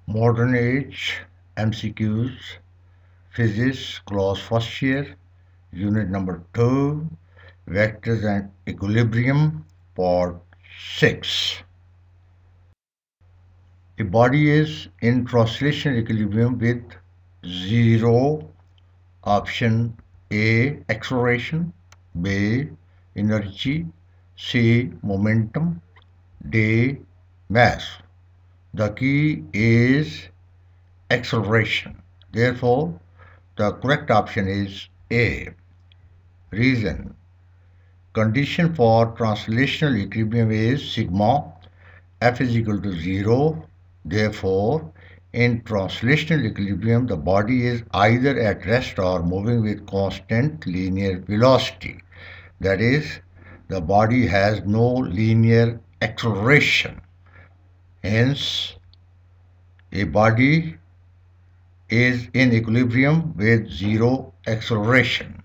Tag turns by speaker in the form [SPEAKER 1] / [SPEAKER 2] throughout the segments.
[SPEAKER 1] Modern Age MCQs, Physics, Class First Year, Unit number 2, Vectors and Equilibrium, Part 6. A body is in translational equilibrium with 0, option A, acceleration, B, energy, C, momentum, D, mass. The key is acceleration. Therefore, the correct option is A. Reason. Condition for translational equilibrium is sigma F is equal to 0. Therefore, in translational equilibrium, the body is either at rest or moving with constant linear velocity. That is, the body has no linear acceleration. Hence, a body is in equilibrium with 0 acceleration.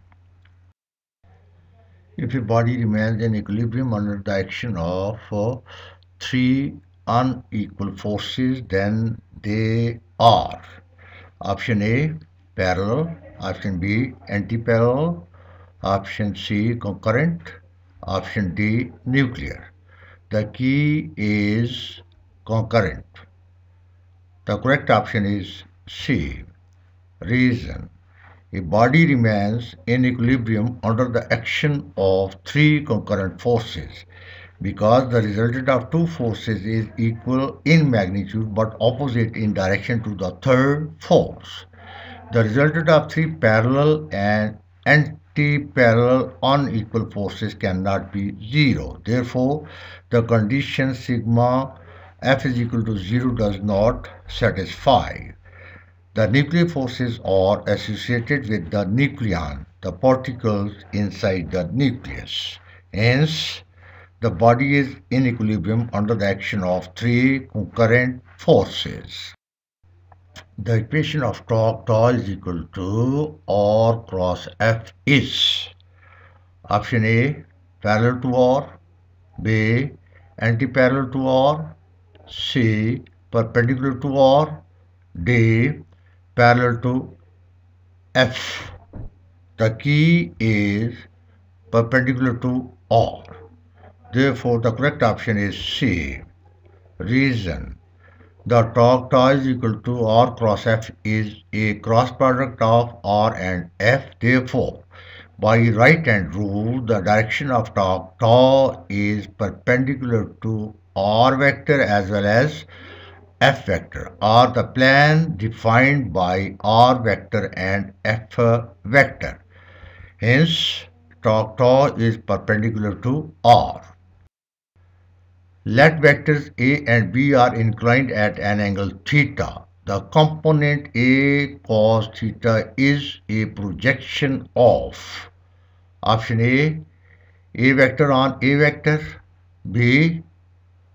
[SPEAKER 1] If a body remains in equilibrium under the action of three unequal forces, then they are option A, parallel, option B, antiparallel, option C, concurrent, option D, nuclear. The key is concurrent. The correct option is C. Reason. A body remains in equilibrium under the action of three concurrent forces because the resultant of two forces is equal in magnitude but opposite in direction to the third force. The resultant of three parallel and anti-parallel unequal forces cannot be 0. Therefore, the condition sigma F is equal to 0 does not satisfy. The nuclear forces are associated with the nucleon, the particles inside the nucleus. Hence, the body is in equilibrium under the action of three concurrent forces. The equation of torque tau is equal to R cross F is option A, parallel to R, B, anti-parallel to R, C, perpendicular to R, D, parallel to F. The key is perpendicular to R. Therefore, the correct option is C. Reason. The torque tau is equal to R cross F is a cross product of R and F. Therefore, by right hand rule, the direction of torque tau is perpendicular to R vector as well as F vector, or the plane defined by R vector and F vector. Hence, torque tau is perpendicular to R. Let vectors A and B are inclined at an angle theta. The component A cos theta is a projection of option A vector on A vector, B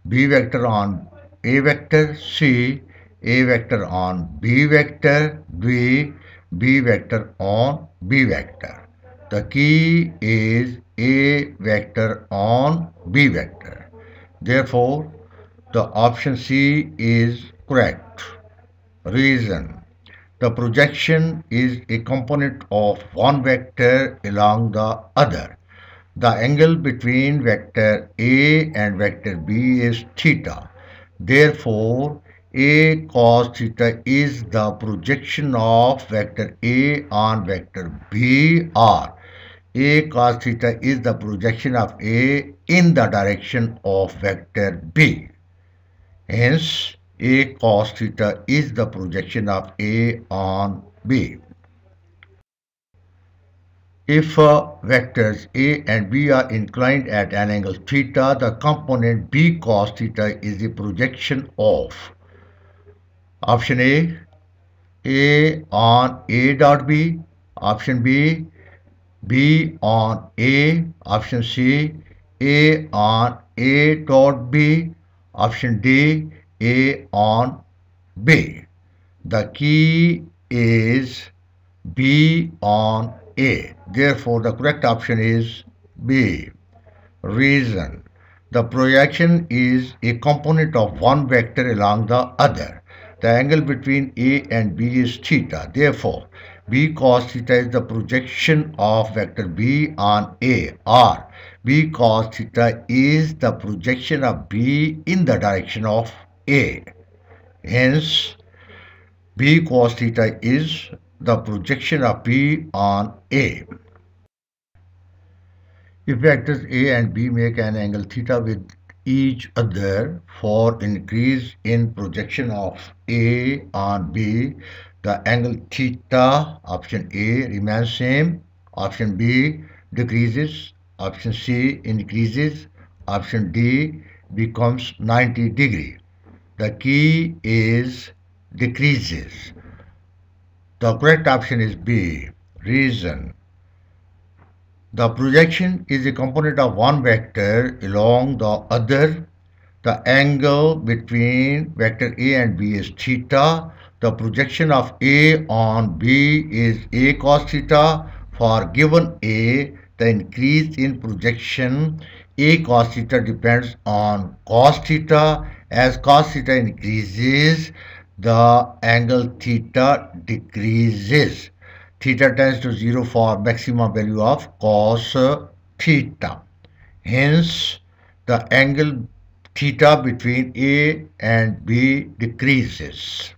[SPEAKER 1] vector on A vector, C, A vector on B vector, D, B vector on B vector. The key is A vector on B vector. Therefore, the option C is correct. Reason. The projection is a component of one vector along the other. The angle between vector A and vector B is theta. Therefore, A cos theta is the projection of vector A on vector B, or A cos theta is the projection of A in the direction of vector B. Hence, A cos theta is the projection of A on B. If vectors A and B are inclined at an angle theta, the component B cos theta is the projection of option A on A dot B, option B on A, option C, A on A dot B, option D, A on B. The key is B on A. Therefore, the correct option is B. Reason. The projection is a component of one vector along the other. The angle between A and B is theta. Therefore, B cos theta is the projection of vector B on A, or B cos theta is the projection of B in the direction of A. Hence, B cos theta is the projection of B on A. If vectors A and B make an angle theta with each other for increase in projection of A on B, the angle theta, option A, remains same, option B decreases, option C increases, option D becomes 90 degree. The key is decreases. The correct option is B. Reason: the projection is a component of one vector along the other. The angle between vector A and B is theta. The projection of A on B is A cos theta. For given A, the increase in projection A cos theta depends on cos theta. As cos theta increases, the angle theta decreases. Theta tends to 0 for maximum value of cos theta. Hence, the angle theta between A and B decreases.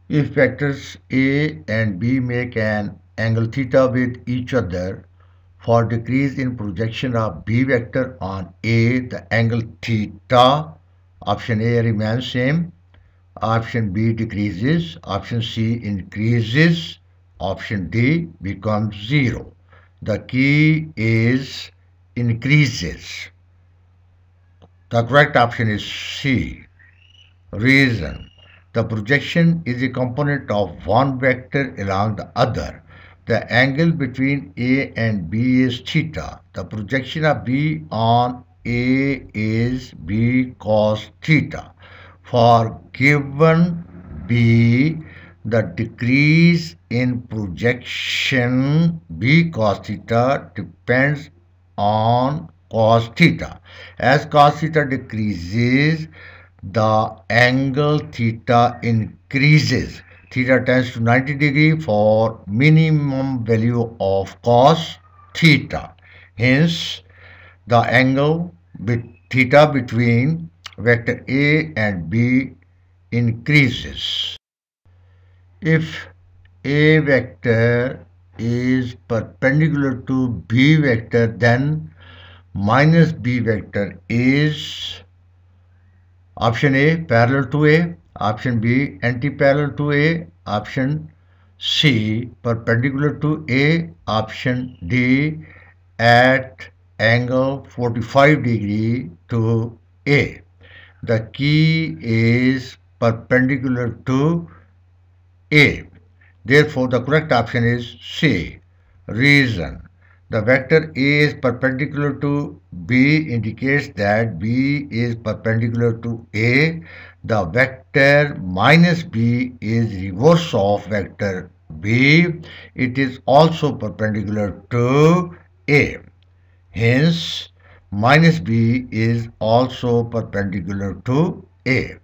[SPEAKER 1] If vectors A and B make an angle theta with each other, for decrease in projection of B vector on A, the angle theta, option A, remains same, option B decreases, option C increases, option D becomes 0. The key is increases. The correct option is C. Reason: the projection is a component of one vector along the other. The angle between A and B is theta. The projection of B on A is B cos theta. For given B, the decrease in projection B cos theta depends on cos theta. As cos theta decreases, the angle theta increases. Theta tends to 90 degree for minimum value of cos theta. Hence, the angle theta between vector A and B increases. If A vector is perpendicular to B vector, then minus B vector is option A, parallel to A, option B, anti-parallel to A, option C, perpendicular to A, option D, at angle 45 degree to A. The key is perpendicular to A. Therefore, the correct option is C. Reason: the vector A is perpendicular to B indicates that B is perpendicular to A. The vector minus B is reverse of vector B. It is also perpendicular to A. Hence, minus B is also perpendicular to A.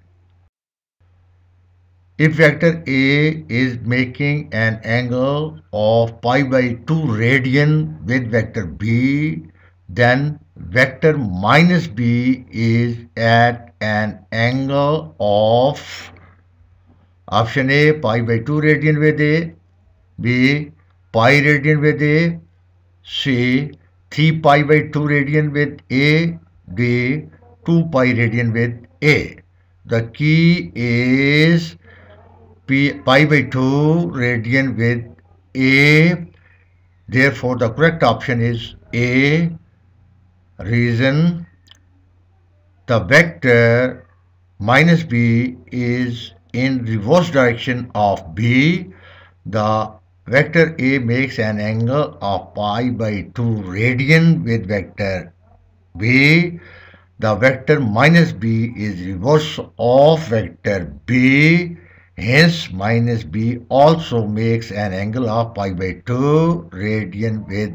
[SPEAKER 1] If vector A is making an angle of pi by 2 radian with vector B, then vector minus B is at an angle of option A, pi by 2 radian with A, B, pi radian with A, C, 3 pi by 2 radian with A, D, 2 pi radian with A. The key is pi by 2 radian with A. Therefore, the correct option is A. Reason: the vector minus B is in reverse direction of B. The vector A makes an angle of pi by 2 radian with vector B. The vector minus B is reverse of vector B. Hence, minus B also makes an angle of pi by 2 radian with